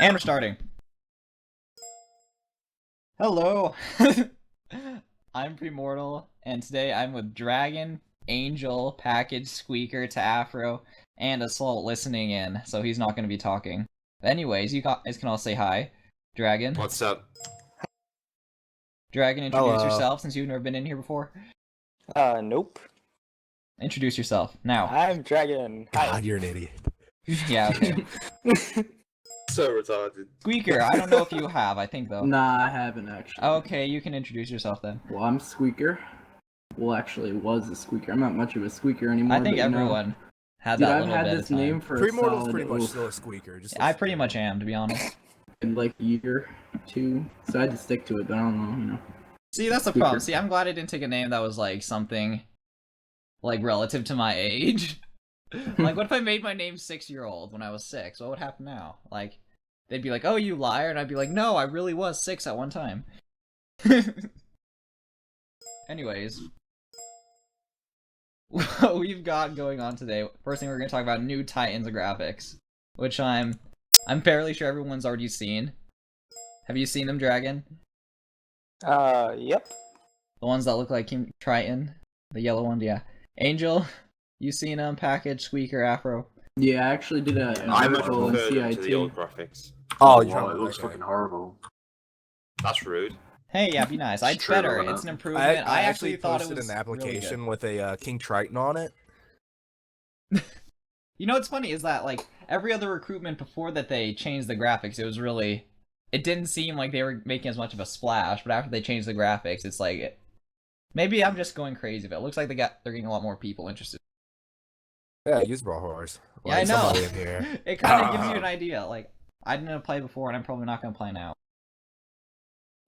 And we're starting. Hello! I'm Premortal, and today I'm with Dragon, Angel, Package, Squeaker, Taafro, and Assault listening in, so he's not going to be talking. Anyways, you guys can all say hi. Dragon. What's up? Dragon, introduce Hello. yourself since you've never been in here before. Nope. Introduce yourself, now. I'm Dragon. Hi. God, you're an idiot. Yeah, okay. So retarded. Squeaker, I don't know if you have, I think though. Nah, I haven't actually. Okay, you can introduce yourself then. Well, I'm Squeaker. Well, actually, was a Squeaker. I'm not much of a Squeaker anymore. I think but, you know, everyone had dude, that I've little had bit this of time. name for a Premortal's solid, pretty much oh, still a squeaker. Just I pretty much am, to be honest. like a year, two. So I had to stick to it, but I don't know, you know. See, that's the Squeaker. problem. See, I'm glad I didn't take a name that was like something like relative to my age. Like, what if I made my name 6-year-old when I was 6? What would happen now? Like, they'd be like, "Oh, you liar," and I'd be like, "No, I really was 6 at one time." Anyways, what we've got going on today. First thing we're gonna talk about new Titans graphics, which I'm fairly sure everyone's already seen. Have you seen them, Dragon? Yep. The ones that look like King Triton, the yellow one, yeah. Angel, you seen them? Package, Squeaker, Afro. Yeah, I actually did an I much article in prefer them to the CIT. old graphics. Oh, Wow, it looks fucking horrible. That's rude. Hey, yeah, be nice. It's true, better. isn't it? It's an improvement. I actually thought it posted was an application really with a King Triton on it. good. You know what's funny is that like every other recruitment before that they changed the graphics, it didn't seem like they were making as much of a splash. But after they changed the graphics, it's like maybe I'm just going crazy. But it looks like they're getting a lot more people interested. Yeah, use Brawl Horse. Yeah, I know. Somebody in here. It kind of gives you an idea. Like I didn't play before, and I'm probably not gonna play now.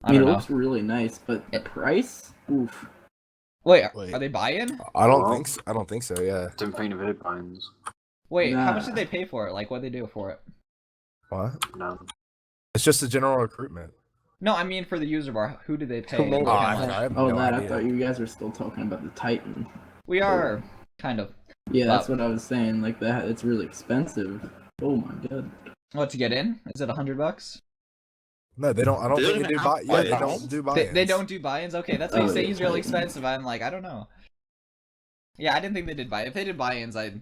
I mean, it don't know. looks really nice, but the price? Oof. Wait, Wait. are they buy-in? I don't Well- think so. I don't think so. Yeah. Didn't think of it, Bynes. Wait, how Nah. much did they pay for it? Like, what did they do for it? What? No. It's just a general recruitment. No, I mean for the user bar. Who did they pay? Who made it? What Oh, kind of- I have Oh, no that, I idea. thought you guys were still talking about the Titan. We are kind of. Yeah, that's what I was saying. Like, that, it's really expensive. Oh my god. What to get in? Is it $100? No, they don't. I don't They think don't they do even buy. have Yeah, they buy-ins. don't do buy. They don't do buy-ins. Okay, that's why you Oh, say yeah. he's really expensive. I'm like, I don't know. Yeah, I didn't think they did buy. If they did buy-ins, that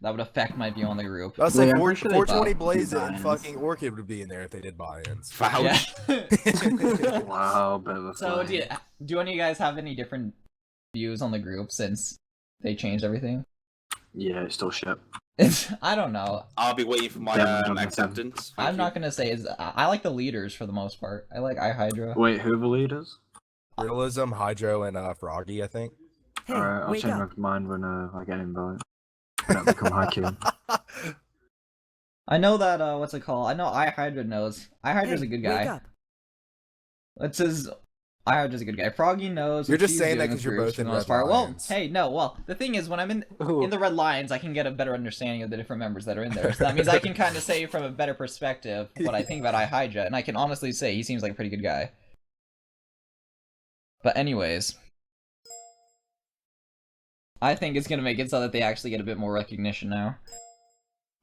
would affect my view on the group. I was Wait, like, I'm pretty sure they 420 do Blaze and buy-ins. fucking Orchid would be in there if they did buy-ins. Vouch. Yeah. Wow, bit of a So flame. do any of you guys have any different views on the group since they changed everything? Yeah, it's still shit. I don't know. I'll be waiting for my Yeah, acceptance. Thank I'm you. not gonna say I like the leaders for the most part. I like iHydra. Wait, who are the leaders? Realism, Hydro, and Froggy, I think. Hey, Alright, I'll wake change up. my mind when I get an invite. When I become Haikyuu. I know that what's it called? I know iHydra knows. iHydra's Hey, a good wake guy. up. It says iHydra's a good guy. Froggy knows. You're what just she's saying that doing 'cause with you're groups both for in the most Red part. Well, Lions. hey, no. Well, the thing is, when I'm in Ooh. the Red Lions, I can get a better understanding of the different members that are in there. So that means I can kind of say from a better perspective what I think about iHydra, and I can honestly say he seems like a pretty good guy. But anyways, I think it's gonna make it so that they actually get a bit more recognition now.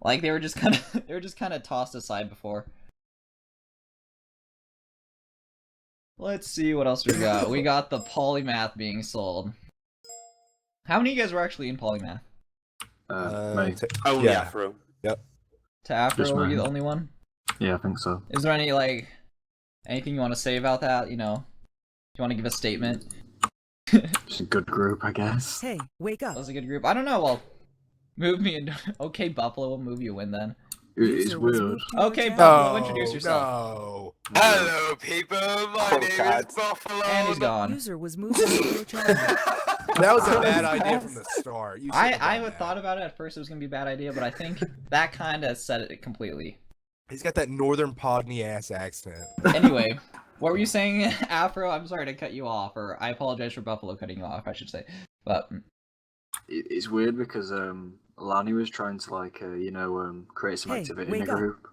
Like they were just kind of tossed aside before. Let's see what else we got. We got the polymath being sold. How many of you guys were actually in polymath? Me. Only Yeah. Afro. To Afro, Just were you mine. the only one? Yeah, I think so. Is there any like anything you want to say about that? You know, do you want to give a statement? It's a good group, I guess. Hey, wake That up. was a good group. I don't know. Well, move me in. Okay, Buffalo, we'll move you in then. It's User was weird. moved to your Okay, channel. Buffalo, No, introduce yourself. no. Hello, people. My Oh, name God. is Buffalo. And he's gone. User was moved to your channel. That was a bad idea from the start. You shouldn't have I done had that. thought about it at first. It was gonna be a bad idea, but I think that kind of said it completely. He's got that northern Podney ass accent. Anyway, what were you saying, Afro? I'm sorry to cut you off, or I apologize for Buffalo cutting you off, I should say. But It's weird because Lani was trying to create some Hey, activity in wake the up. group.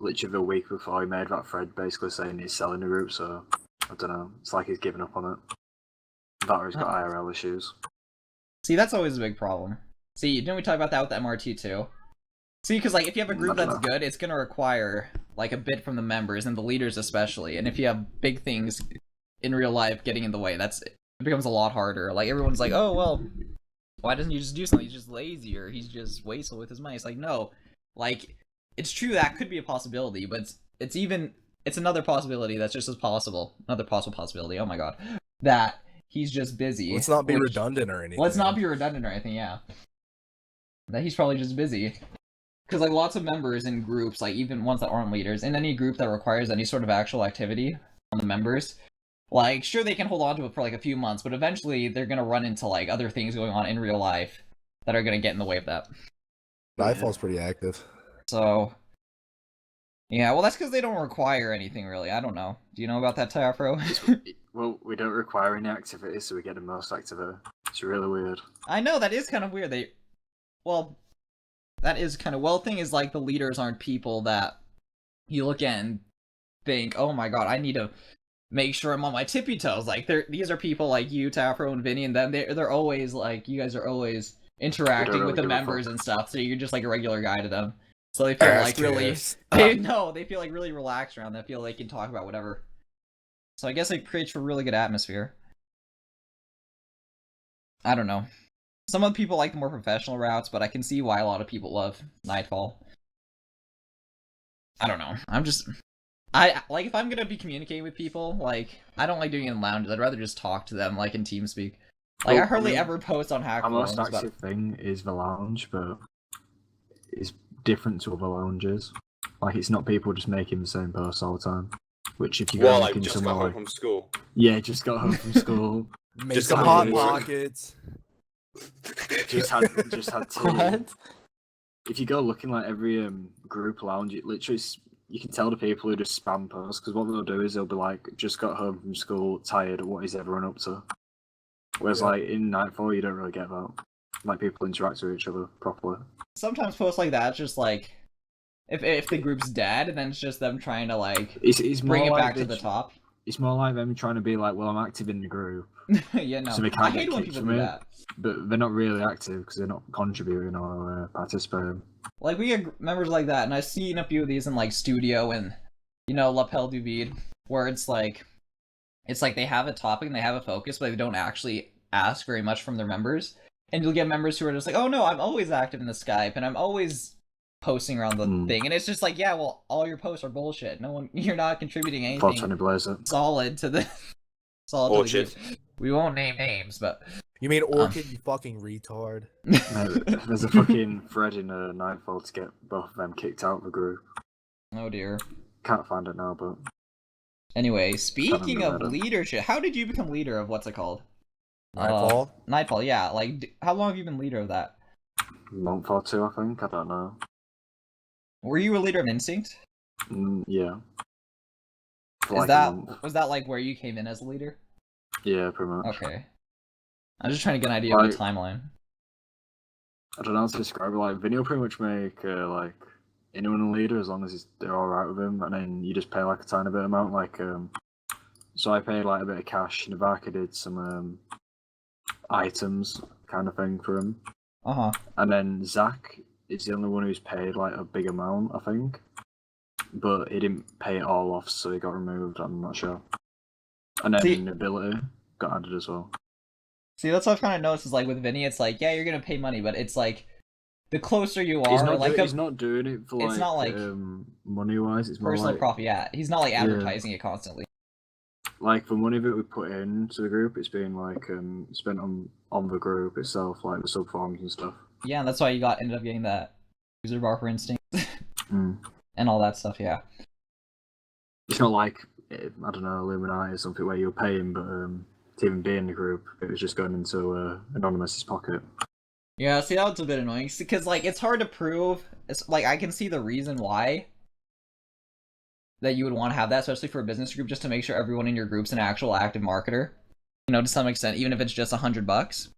Literally the week before he made that thread basically saying he's selling the group, so I don't know. It's like he's given up on it. That or he's got IRL issues. see, that's always a big problem. See, didn't we talk about that with MRT too? See, because like if you have a group that's good, it's gonna require like a bit from the members and the leaders especially. And if you have big things in real life getting in the way, it becomes a lot harder. Like everyone's like, oh well, why doesn't he just do something? He's just lazy or he's just wasteful with his money. It's like, no, like it's true that could be a possibility, but it's another possibility that's just as possible. Another possible possibility. Oh my god, that he's just busy. Let's not be redundant or anything. Let's not be redundant or anything. Yeah, that he's probably just busy. Because like lots of members in groups, like even ones that aren't leaders, in any group that requires any sort of actual activity on the members, like sure they can hold on to it for like a few months, but eventually they're gonna run into like other things going on in real life that are gonna get in the way of that. Nightfall's pretty active. So, yeah, well that's because they don't require anything really. I don't know. Do you know about that, Tyafro? Well, we don't require any activity, so we get the most activity. It's really weird. I know that is kind of weird. That is kind of thing is like the leaders aren't people that you look at and think, oh my god, I need to make sure I'm on my tippy toes. Like these are people like you, Tafro, and Vinny, and them. They're always like, you guys are always interacting with the members and stuff. So you're just like a regular guy to them. So they feel like really, they feel like really relaxed around. They feel like they can talk about whatever. So I guess it creates a really good atmosphere. I don't know. Some of the people like the more professional routes, but I can see why a lot of people love Nightfall. I don't know. I like if I'm gonna be communicating with people, like I don't like doing it in lounges. I'd rather just talk to them like in TeamSpeak. Like I hardly ever post on Hack Our most forums, active thing is the lounge, but it's different to other lounges. Like it's not people just making the same posts all the time. Which if you go Well, like looking just got somewhere home like from school. yeah, just got home from school. Make Just some got hot home from work. pockets. just had tea. What? If you go looking like every group lounge, it literally you can tell the people who just spam posts because what they'll do is they'll be like, just got home from school, tired. What is everyone up to? Whereas like in Nightfall, you don't really get that. Like people interact with each other properly. sometimes posts like that, just like if the group's dead, and then it's just them trying to like It's bring more it like back to the top. It's more like them trying to be like, well, I'm active in the group, Yeah, no. so we I can't hate get when kicked people from do it. that. But they're not really active because they're not contributing or participating. Like we get members like that, and I've seen a few of these in like Studio and Lapel du Vide, where it's like they have a topic and they have a focus, but they don't actually ask very much from their members. And you'll get members who are just like, oh no, I'm always active in the Skype and I'm always posting around the thing, and it's just like, yeah, well, all your posts are bullshit. You're not contributing anything 420 Blazer. solid to the Bullshit. group. We won't name names, but You mean Orchid, you fucking retard? Mate, there's a fucking thread in Nightfall to get both of them kicked out of the group. oh dear. Can't find it now, but Anyway, speaking of remember that. leadership, how did you become leader of what's it called? Nightfall? Nightfall, yeah. Like, how long have you been leader of that? a month or two, I think. I don't know. Were you a leader of Instinct? Yeah. For Is like a that month. was that like where you came in as a leader? Yeah, pretty much. Okay. I'm just trying to get an idea of the Like- timeline. I don't know how to describe it. Like, Vinny will pretty much make like anyone a leader as long as they're all right with him, and then you just pay like a tiny bit amount. Like, so I paid like a bit of cash. Navaka did some items kind of thing for him, Uh-huh. and then Zach is the only one who's paid like a big amount, I think, but he didn't pay it all off, so he got removed. I'm not sure. And then See- Nobility got added as well. See, that's what I've kind of noticed is like with Vinny, it's like, yeah, you're gonna pay money, but it's like the closer you are, He's not doing it for it's not like money wise. It's more personal like profit. Yeah, he's not like advertising it constantly. like the money that we put into the group. It's being like spent on the group itself, like the sub forums and stuff. Yeah, and that's why you ended up getting that user bar for Instinct Mm. and all that stuff. Yeah. It's not like I don't know, Illuminati or something where you're paying, but to even be in the group, it was just going into Anonymous's pocket. Yeah, see, that was a bit annoying because like it's hard to prove. It's like I can see the reason why that you would want to have that, especially for a business group, just to make sure everyone in your group's an actual active marketer. To some extent, even if it's just $100.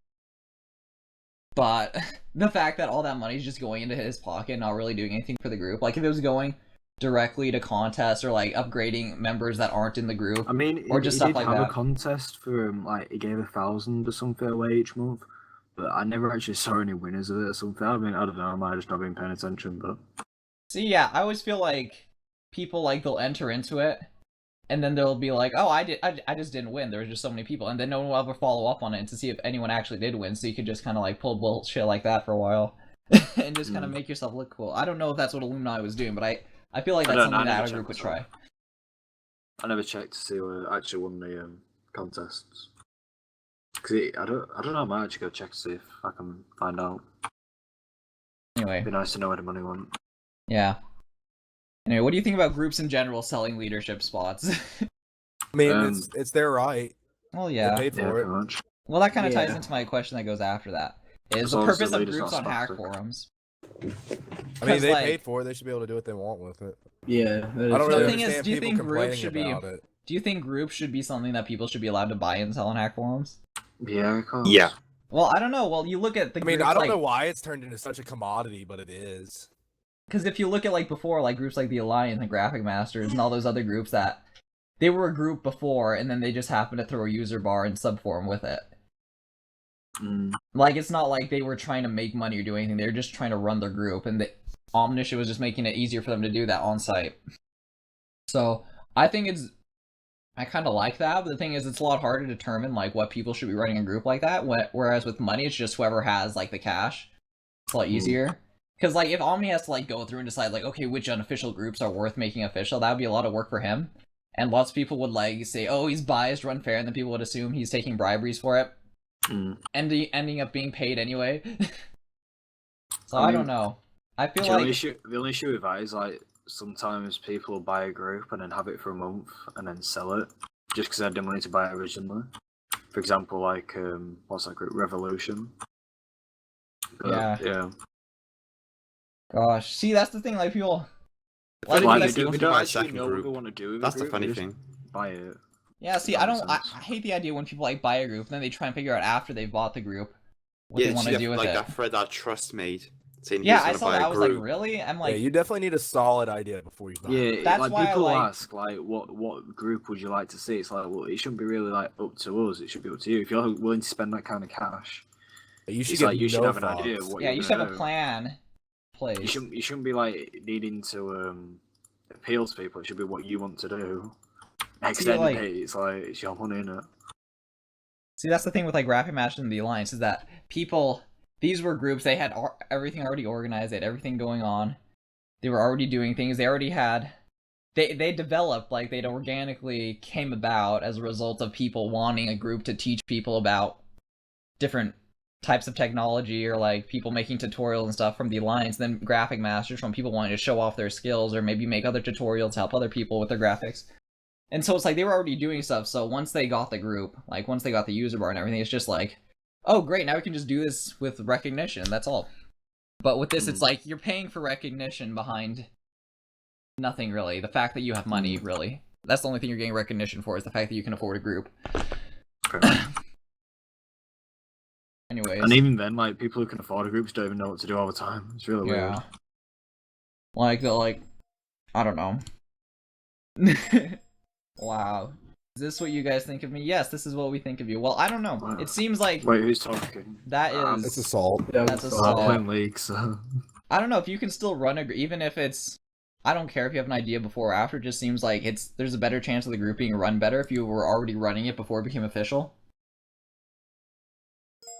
But the fact that all that money is just going into his pocket, not really doing anything for the group, like if it was going directly to contests or like upgrading members that aren't in the group. I mean, Or just he stuff did like have that. a contest for like he gave 1,000 or something away each month, but I never actually saw any winners of it or something. I mean, I don't know, I might have just not been paying attention, but See, yeah, I always feel like people like they'll enter into it, and then they'll be like, "Oh, I just didn't win. There was just so many people," and then no one will ever follow up on it to see if anyone actually did win. So you could just kind of like pull bullshit like that for a while, and just kind of make yourself look cool. I don't know if that's what Illuminati was doing, but I feel like that's something that our group would try. I never checked to see who actually won the contests. Cause I don't know. I might actually go check to see if I can find out. Anyway, it'd be nice to know where the money went. Yeah. Anyway, what do you think about groups in general selling leadership spots? I mean, it's their right. Well, yeah. They paid for it. Much. Well, that kind of ties into my question that goes after that. Is the purpose of groups on hack toxic. forums? I mean, they paid for it. They should be able to do what they want with it. Yeah. I don't really The thing is, understand do you people think groups complaining should be? about it. Do you think groups should be something that people should be allowed to buy and sell on hack forums? Yeah, of course. Yeah. Well, I don't know. Well, you look at the. I mean, groups, I don't like, know why it's turned into such a commodity, but it is. Because if you look at like before, like groups like the Alliance and Graphic Masters and all those other groups that they were a group before, and then they just happened to throw a user bar and subforum with it. Like, it's not like they were trying to make money or do anything. They were just trying to run their group, and the Omniscia was just making it easier for them to do that on site. So I think I kind of like that, but the thing is, it's a lot harder to determine like what people should be running a group like that. Whereas with money, it's just whoever has like the cash. It's a lot easier. Because like if Omni has to like go through and decide like, okay, which unofficial groups are worth making official, that would be a lot of work for him. And lots of people would like say, oh, he's biased or unfair, and then people would assume he's taking briberies for it. And ending up being paid anyway. So I don't know. I feel like the only issue with that is like sometimes people will buy a group and then have it for a month and then sell it just because they had the money to buy it originally. For example, like what's that group? Revolution. Yeah. Gosh, see, that's the thing. Like people, Like, Like, they we don't don't buy a actually second know what group. we want to do with That's a the group, funny we just thing. buy it. yeah. See, I hate the idea when people like buy a group and then they try and figure out after they've bought the group what they want to do with like it. that thread that Trust made saying Yeah, he's I gonna saw buy that. a I was group. like, really? I'm Yeah, like, you definitely need a solid idea before you buy it. Yeah, That's like why I people like- ask like what group would you like to see? It's like, well, it shouldn't be really like up to us. It should be up to you. If you're willing to spend that kind of cash, You should it's get like you should no have an idea of thoughts. what yeah, you're you should gonna have a do. plan. Place. You shouldn't be like needing to appeal to people. It should be what you want to do. Extended like- date, it's like it's your money, innit? See, that's the thing with like Graphic Masters and the Alliance is that these were groups, they had everything already organized, they had everything going on. They were already doing things, they already had... They developed, like, they'd organically came about as a result of people wanting a group to teach people about different types of technology, or like people making tutorials and stuff from the Alliance, then Graphic Masters from people wanting to show off their skills or maybe make other tutorials to help other people with their graphics. And so it's like they were already doing stuff, so once they got the group, like once they got the user bar and everything, it's just like, oh great, now we can just do this with recognition, that's all. But with this, it's like you're paying for recognition behind nothing really. The fact that you have money, really. That's the only thing you're getting recognition for, is the fact that you can afford a group. Anyways. And even then, like people who can afford a groups don't even know what to do all the time. It's really weird. Like they'll like, I don't know. Wow. Is this what you guys think of me? Yes, this is what we think of you. Well, I don't know. It seems like Wait, who's talking? that is... It's assault. That's I'm assault. playing League, so... I don't know if you can still run even if it's... I don't care if you have an idea before or after. It just seems like there's a better chance of the group being run better if you were already running it before it became official.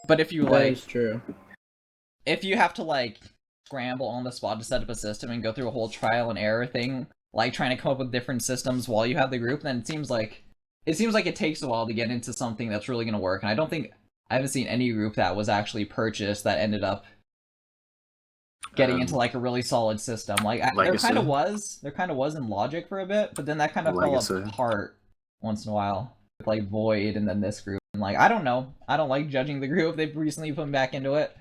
But if you That is true. if you have to like scramble on the spot to set up a system and go through a whole trial and error thing, like trying to come up with different systems while you have the group, then it seems like it takes a while to get into something that's really going to work. And I haven't seen any group that was actually purchased that ended up getting into like a really solid system. Like there kind of was in Logic for a bit, but then that kind of fell apart once in a while with like Void and then this group. And like I don't know, I don't like judging the group. They've recently put back into it,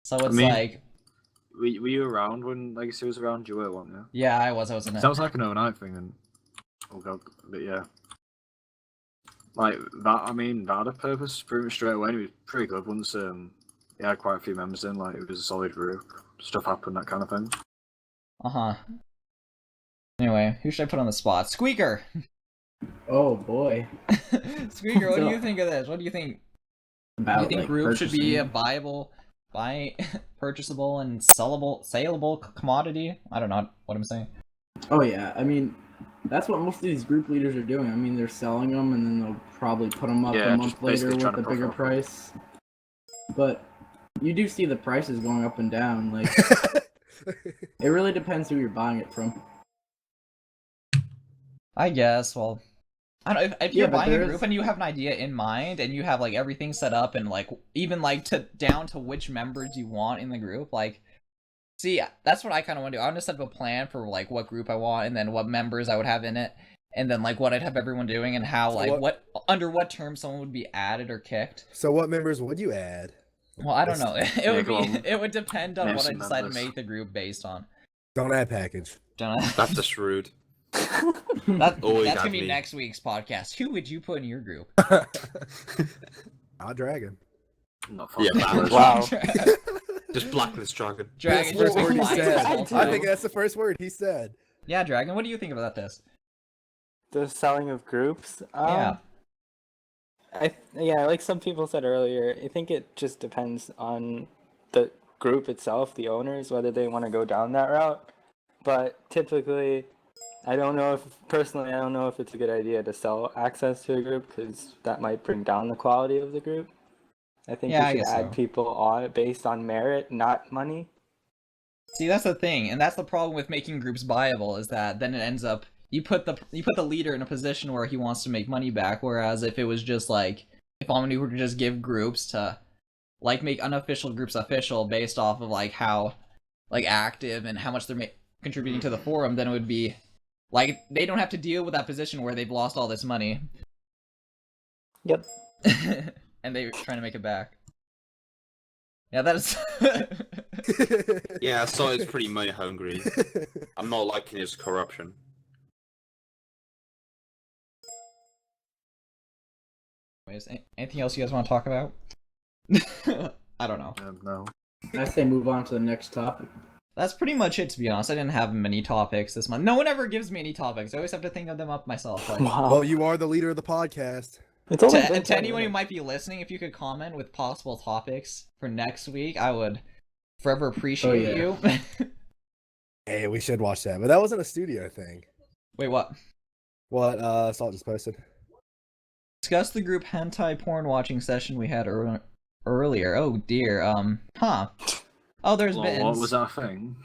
so it's like. Were you around when Legacy was around? You were, weren't you? Yeah, I was in it. That was like an overnight thing, and oh god, but yeah. Like that, I mean, that had a purpose pretty much straight away. And it was pretty good once it had quite a few members in. Like it was a solid group. Stuff happened, that kind of thing. Anyway, who should I put on the spot? Squeaker. Oh boy. Squeaker, what do you think of this? What do you think? About, do you think like, groups should be a purchasing? purchasable and saleable commodity? I don't know what I'm saying. Oh yeah, I mean, that's what most of these group leaders are doing. I mean, they're selling them, and then they'll probably put them up Yeah, a just month later basically with trying to a bigger profile. price. But you do see the prices going up and down. Like, it really depends who you're buying it from. I guess. Well, I don't know if Yeah, you're but buying a there group is- and you have an idea in mind and you have like everything set up and like even like to down to which members you want in the group. Like, see, that's what I kind of want to do. I want to set up a plan for like what group I want and then what members I would have in it, and then like what I'd have everyone doing and how So like what- what under what terms someone would be added or kicked. So what members would you add? Well, I don't know. It would go on. it would depend on Name what I some decide to members. make the group based on. Don't add package. Don't I? That's just rude. That's Always gonna have be me. next week's podcast. Who would you put in your group? I'll dragon. Not Yeah, fucking balance. Wow. Just blacklist dragon. Dragon, That's the first you're word he lying said. this whole I time. think that's the first word he said. Yeah, Dragon, what do you think about this? The selling of groups. Yeah. Yeah, like some people said earlier, I think it just depends on the group itself, the owners, whether they want to go down that route. But typically, I don't know if it's a good idea to sell access to a group because that might bring down the quality of the group. I think Yeah, I you should guess add so. people on it based on merit, not money. See, that's the thing, and that's the problem with making groups viable is that then it ends up you put the leader in a position where he wants to make money back, whereas if it was just like if Omni were to just give groups to like make unofficial groups official based off of like how like active and how much they're contributing to the forum, then it would be like they don't have to deal with that position where they've lost all this money. Yep. And they're trying to make it back. Yeah, that is. Yeah, so it's pretty money hungry. I'm not liking his corruption. Anyways, anything else you guys want to talk about? I don't know. No. I say move on to the next topic. That's pretty much it, to be honest. I didn't have many topics this month. No one ever gives me any topics. I always have to think of them up myself. Like, Wow. Well, you are the leader of the podcast. It's only been to 20 anyone who minutes. might be listening, if you could comment with possible topics for next week, I would forever appreciate you. Hey, we should watch that. But that wasn't a studio thing. Wait, what? What Salt just posted. Discuss the group hentai porn watching session we had earlier. Oh dear. Oh, there's Well, Mittens. what was that thing?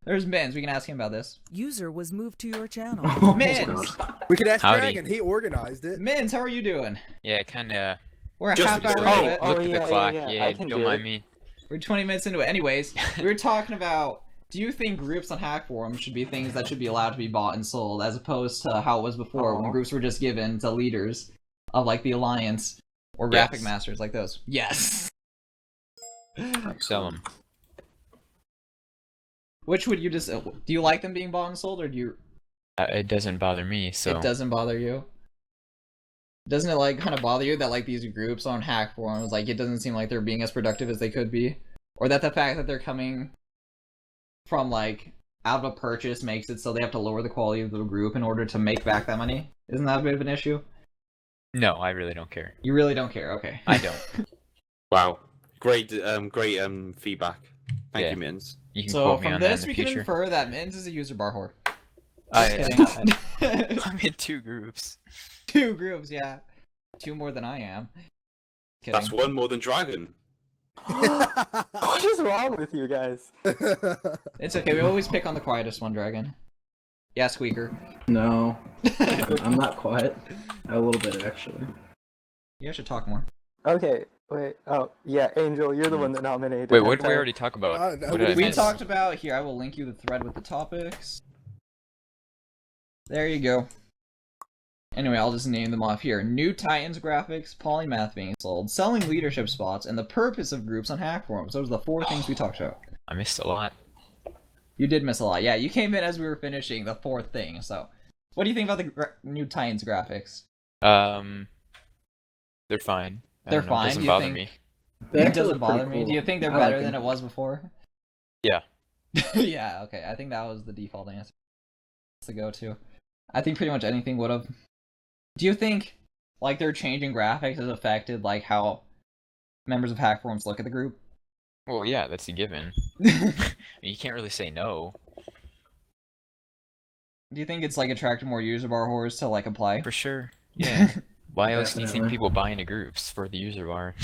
There's Mittens. We can ask him about this. User was moved to your channel. Oh, Mittens! We could ask Howdy. Dragon. He organized it. Mittens, how are you doing? Yeah, kinda. We're a Just half hour because- into it. Oh, Look at yeah, the clock. yeah, Yeah, I can don't do mind it. me. We're 20 minutes into it. Anyways, we were talking about, do you think groups on hack forums should be things that should be allowed to be bought and sold, as opposed to how it was before, when Aw. groups were just given to leaders of, like, the Alliance or Graphic Yes. Masters, like those? Yes! Sell them. Which would you just... Do you like them being bought and sold, or do you... It doesn't bother me, so. It doesn't bother you? Doesn't it, like, kind of bother you that, like, these groups on hack forums, like, it doesn't seem like they're being as productive as they could be? Or that the fact that they're coming from, like, out of a purchase makes it so they have to lower the quality of the group in order to make back that money? Isn't that a bit of an issue? No, I really don't care. You really don't care, okay. I don't. Wow. Great feedback. Thank Yeah. you, Mittens. You can So quote me from on that this, in we the can future. infer that Mittens is a user bar whore. I, Kidding. I'm in 2 groups. 2 groups, yeah. 2 more than I am. Kidding. That's one more than Dragon. What is wrong with you guys? It's okay, we always pick on the quietest one, Dragon. Yeah, Squeaker. No, I'm not quiet. A little bit, actually. You should talk more. Okay, wait. Oh, yeah, Angel, you're the one that nominated. Wait, what did we hentai. already talk about? I don't know. What did I We miss? talked about here. I will link you the thread with the topics. There you go. Anyway, I'll just name them off here. New Titans graphics, polymath being sold, selling leadership spots, and the purpose of groups on hack forums. Those are the 4 things we talked about. I missed a lot. You did miss a lot. Yeah, you came in as we were finishing the 4th thing. So, what do you think about the new Titans graphics? They're fine. I They're don't know, fine, It doesn't do you bother think? me. They It actually doesn't look pretty bother me. cool. Do you think they're I like better than them. it was before? Yeah. Yeah, okay. I think that was the default answer. That's the go-to. I think pretty much anything would have. Do you think, like, their changing graphics has affected, like, how members of hack forums look at the group? Well, yeah, that's a given. You can't really say no. Do you think it's like attracting more user bar whores to like apply? For sure. Yeah. Why else do you think Definitely. people buy into groups for the user bar?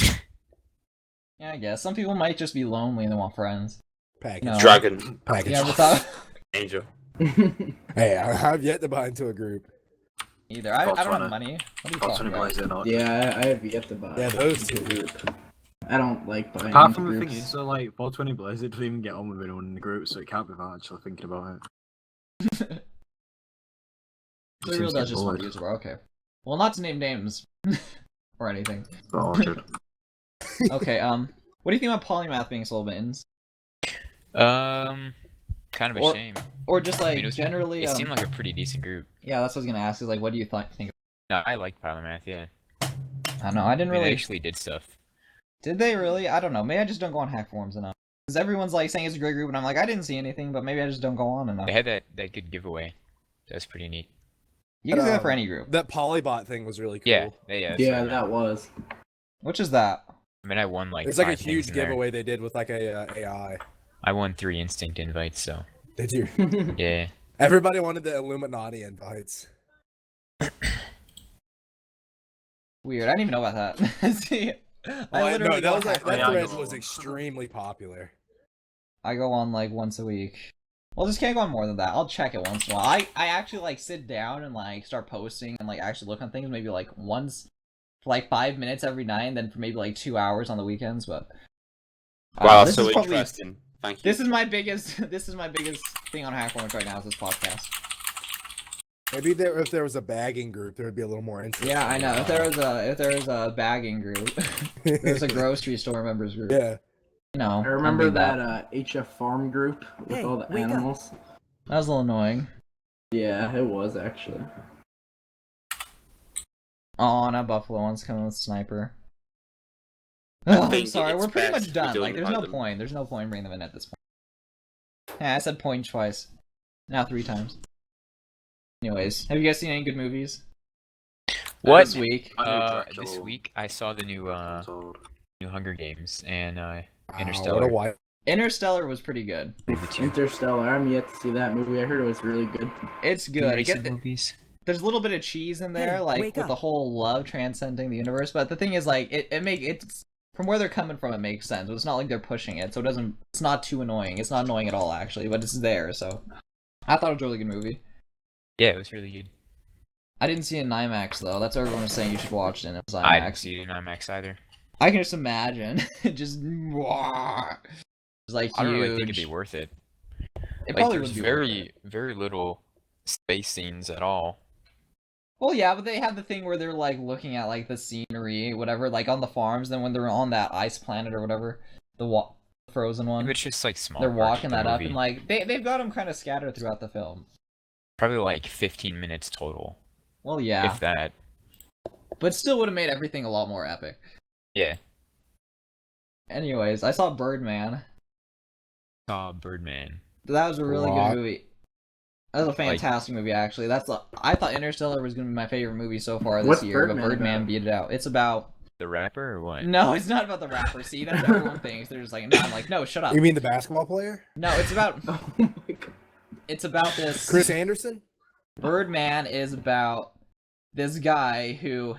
Yeah, I guess some people might just be lonely and they want friends. Package. No. Dragon. Package. You ever thought? Angel. Hey, I've yet to buy into a group. Either. I don't have 420. money. What are you 420 talking about? Blaze in or Yeah, I have yet to buy. Yeah, those two. I don't like buying Apart into from the groups. thing is, so like 420 Blaze, it doesn't even get on with anyone in the group, so it can't be that actually thinking about it. So Just real seems to does get just want bored. user bar. Okay. Well, not to name names or anything. But Orchard. Okay. What do you think about polymath being sold bins? Kind of a Or- shame. Or just I like mean, it was- generally? It seemed like a pretty decent group. Yeah, that's what I was gonna ask. Is like, what do you think? No, I like Polymath, yeah. I don't know. I didn't I mean, they really. actually did stuff. Did they really? I don't know. Maybe I just don't go on hack forums enough. Because everyone's like saying it's a great group, and I'm like, I didn't see anything, but maybe I just don't go on enough. They had that good giveaway. That's pretty neat. You can do that for any group. That polybot thing was really cool. Yeah, Yeah, that was. Which is that? I mean, I won like It's like a 5 things huge in there. giveaway they did with like a AI. I won 3 instinct invites, so Did you? yeah. Everybody wanted the Illuminati invites. Weird. I didn't even know about that. See, I literally go on hack that Yeah, I thread know. was extremely popular. I go on like once a week. Well, just can't go on more than that. I'll check it once in a while. I actually like sit down and like start posting and like actually look on things maybe like once for like 5 minutes every night, and then for maybe like 2 hours on the weekends. But Wow, this so is probably- interesting. Thank you. This is my biggest. This is my biggest thing on hack forums right now. Is this podcast. Maybe if there was a bagging group, there would be a little more interest. Yeah, I know. If there was a bagging group, there's a grocery store members group. Yeah. You know, I remember I'll do that HF farm group with Hey, all the wake up. animals. That was a little annoying. Yeah, it was actually. Oh, now Buffalo wants to come with sniper. I I'm think sorry, it's we're pretty best much we done. don't Like, there's invite no them. point. There's no point in bringing them in at this point. Yeah, I said point twice. Now 3 times. Anyways, have you guys seen any good movies What? this week? This week I saw the new Hunger Games and Wow, Interstellar. what a wild. Interstellar was pretty good. the 2 Interstellar. I'm yet to see that movie. I heard it was really good. It's good. It recent get- movies. there's a little bit of cheese in there, Hey, like wake with up. the whole love transcending the universe. But the thing is, like, it's from where they're coming from, it makes sense. But it's not like they're pushing it, so it's not too annoying. It's not annoying at all, actually, but it's there. So I thought it was a really good movie. Yeah, it was really good. I didn't see it in IMAX though. That's what everyone was saying you should watch it. And it was I didn't IMAX. see it in IMAX either. I can just imagine, just it's like I don't really huge. think it'd be worth it. It Like, probably there's would be very, very little space scenes at all. Well, yeah, but they have the thing where they're like looking at like the scenery, whatever, like on the farms. Then when they're on that ice planet or whatever, the frozen one, It's just like small. they're parts of walking the that up, movie. and like they've got them kind of scattered throughout the film. Probably like 15 minutes total, Well, yeah, if that. but still would have made everything a lot more epic. Yeah. Anyways, I saw Birdman. Saw Birdman. That was a really What? good movie. That was a fantastic movie, actually. I thought Interstellar was gonna be my favorite movie so far this What's year, but Birdman Birdman about? beat it out. It's about The rapper or what? no, it's not about the rapper. See, that's what everyone thinks. They're just like, no, I'm like, no, shut up. You mean the basketball player? No, it's about Oh my god. it's about this. Chris Anderson? Birdman is about this guy who,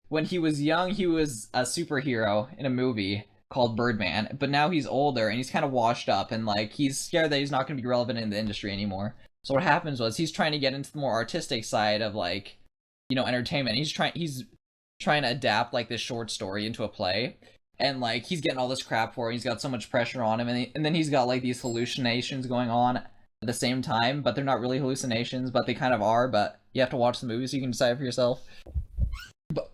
when he was young, he was a superhero in a movie called Birdman, but now he's older and he's kind of washed up and like he's scared that he's not going to be relevant in the industry anymore. So what happens was he's trying to get into the more artistic side of like, entertainment. He's trying to adapt like this short story into a play. And like he's getting all this crap for it. He's got so much pressure on him, and then he's got like these hallucinations going on at the same time, but they're not really hallucinations, but they kind of are. But you have to watch the movie so you can decide for yourself.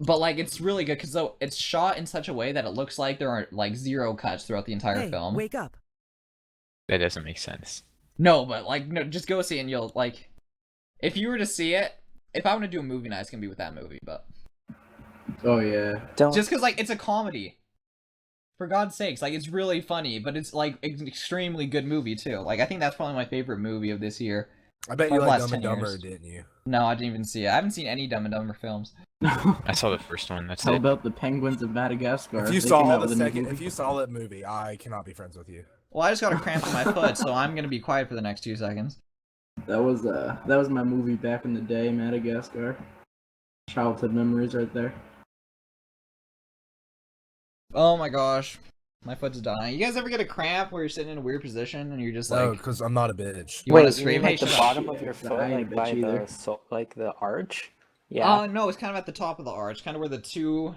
But like it's really good because though it's shot in such a way that it looks like there are like 0 cuts throughout the entire Hey, film. wake up. That doesn't make sense. No, but like no, just go see it and you'll like. If you were to see it, if I want to do a movie night, it's gonna be with that movie. But Oh yeah. Don't just because like it's a comedy, for God's sakes, like it's really funny, but it's like an extremely good movie too. Like I think that's probably my favorite movie of this year. I bet For you the like last Dumb and 10 Dumber, years. didn't you? No, I didn't even see it. I haven't seen any Dumb and Dumber films. I saw the first one. That's How it. about the Penguins of Madagascar? If you They saw came out the with a new second, movie. if you saw that movie, I cannot be friends with you. Well, I just got a cramp in my foot, so I'm gonna be quiet for the next 2 seconds. That was my movie back in the day, Madagascar. Childhood memories right there. Oh my gosh. My foot's dying. You guys ever get a cramp where you're sitting in a weird position and you're just No, like, because I'm not a bitch. you want to Wait, you scream, mean hey, like the shut up. bottom of your I foot, ain't a like by bitch either. like the arch? Yeah. No, it's kind of at the top of the arch, kind of where the two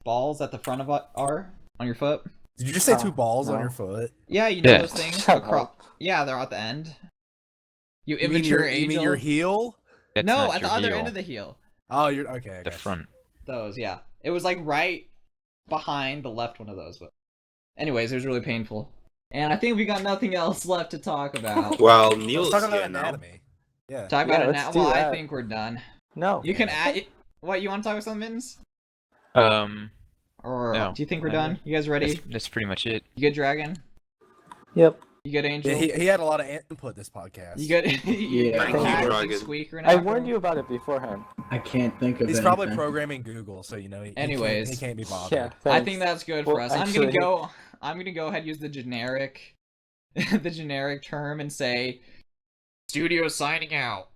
balls at the front of it are on your foot. Did you just say Oh, two balls on no. your foot? Yeah, you know Yeah. those things. Shut acro- up. Yeah, they're at the end. You You mean immature your, angel. you mean your heel? That's no, not at the your other heel. end of the heel. Oh, you're okay. I The got you. front. Those, yeah. It was like right behind the left one of those. But anyways, it was really painful. And I think we got nothing else left to talk about. Well, Let's Neil's talk about here now. anatomy. Yeah. Talk Yeah, about it let's now. do Well, I that. think we're done. No. You can add. What, you want to talk about some mittens? Or No. do you think we're No. done? You guys ready? That's pretty much it. You good, Dragon? Yep. You good, Angel? Yeah, he had a lot of input this podcast. You good? Yeah. Thank you, Cat, Dragon. Squeaker and I Apple? warned you about it beforehand. I can't think of He's anything. probably programming Google, so you know. Anyways. he can't be bothered. Yeah. I thanks. think that's good for Well, us. actually- I'm gonna go ahead and use the generic, the generic term and say, studio signing out.